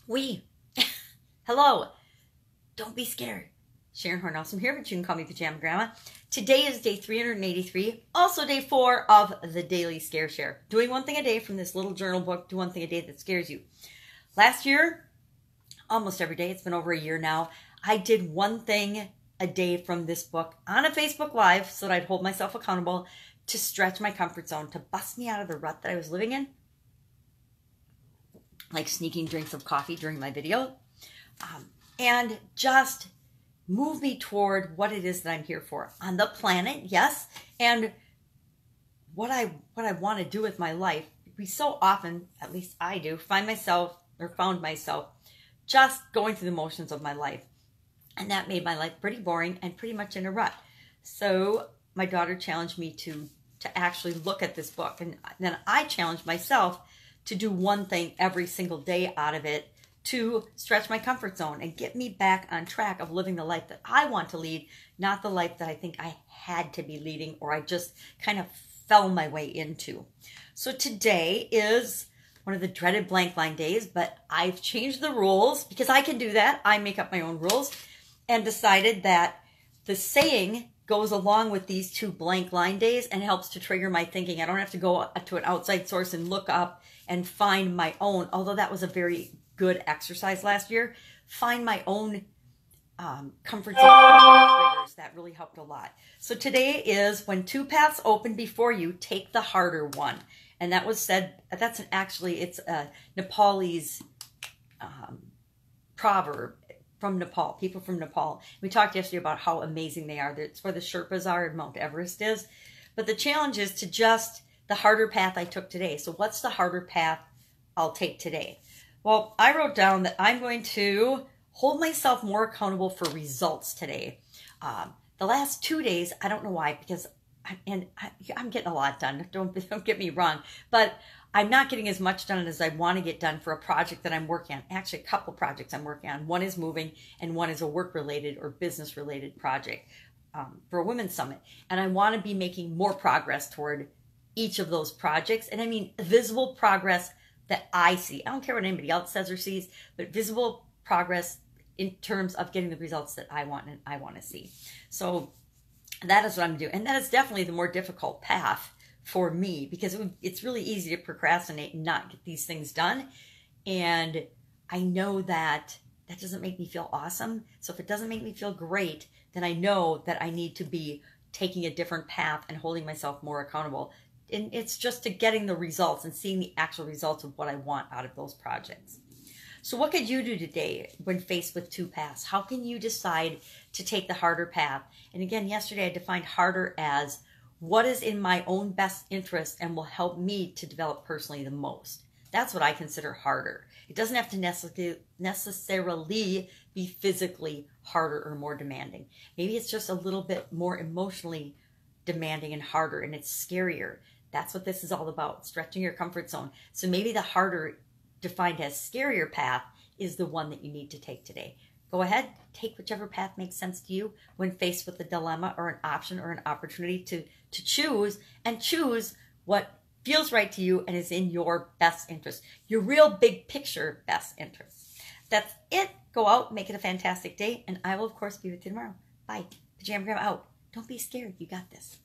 We. Hello. Don't be scared. Sharon Horne-Ellstrom here, but you can call me Pajama Grandma. Today is day 383, also day 4 of the Daily Scare Share. Doing one thing a day from this little journal book, do one thing a day that scares you. Last year, almost every day, it's been over a year now, I did one thing a day from this book on a Facebook Live so that I'd hold myself accountable to stretch my comfort zone, to bust me out of the rut that I was living in, like sneaking drinks of coffee during my video, and just move me toward what it is that I'm here for on the planet, yes, and what I want to do with my life. We so often, at least I do, found myself just going through the motions of my life, and that made my life pretty boring and pretty much in a rut. So my daughter challenged me to actually look at this book, and then I challenged myself to do one thing every single day out of it to stretch my comfort zone and get me back on track of living the life that I want to lead, not the life that I think I had to be leading or I just kind of fell my way into. So today is one of the dreaded blank line days, but I've changed the rules because I can do that. I make up my own rules and decided that the saying goes along with these 2 blank line days and helps to trigger my thinking. I don't have to go to an outside source and look up and find my own, although that was a very good exercise last year. Find my own comfort zone triggers. That really helped a lot. So today is when 2 paths open before you, take the harder one. And that was said, it's a Nepalese proverb from Nepal, people from Nepal. We talked yesterday about how amazing they are. It's where the Sherpas are and Mount Everest is. But the challenge is to just the harder path I took today. So what's the harder path I'll take today? Well, I wrote down that I'm going to hold myself more accountable for results today. The last 2 days, I don't know why, because I'm getting a lot done. Don't get me wrong, but I'm not getting as much done as I want to get done for a project that I'm working on. Actually, a couple projects I'm working on. One is moving, and one is a work-related or business-related project for a women's summit. And I want to be making more progress toward each of those projects. And I mean visible progress that I see. I don't care what anybody else says or sees, but visible progress in terms of getting the results that I want and I want to see. So that is what I'm doing. And that is definitely the more difficult path for me because it's really easy to procrastinate and not get these things done. And I know that that doesn't make me feel awesome. So if it doesn't make me feel great, then I know that I need to be taking a different path and holding myself more accountable. And it's just to getting the results and seeing the actual results of what I want out of those projects. So what could you do today when faced with 2 paths? How can you decide to take the harder path? And again, yesterday I defined harder as what is in my own best interest and will help me to develop personally the most. That's what I consider harder. It doesn't have to necessarily be physically harder or more demanding. Maybe it's just a little bit more emotionally demanding and harder, and it's scarier. That's what this is all about, stretching your comfort zone. So maybe the harder, defined as scarier path, is the one that you need to take today. Go ahead, take whichever path makes sense to you when faced with a dilemma or an option or an opportunity to choose, and choose what feels right to you and is in your best interest, your real big picture best interest. That's it. Go out, make it a fantastic day, and I will, of course, be with you tomorrow. Bye. Pajama Grandma out. Don't be scared. You got this.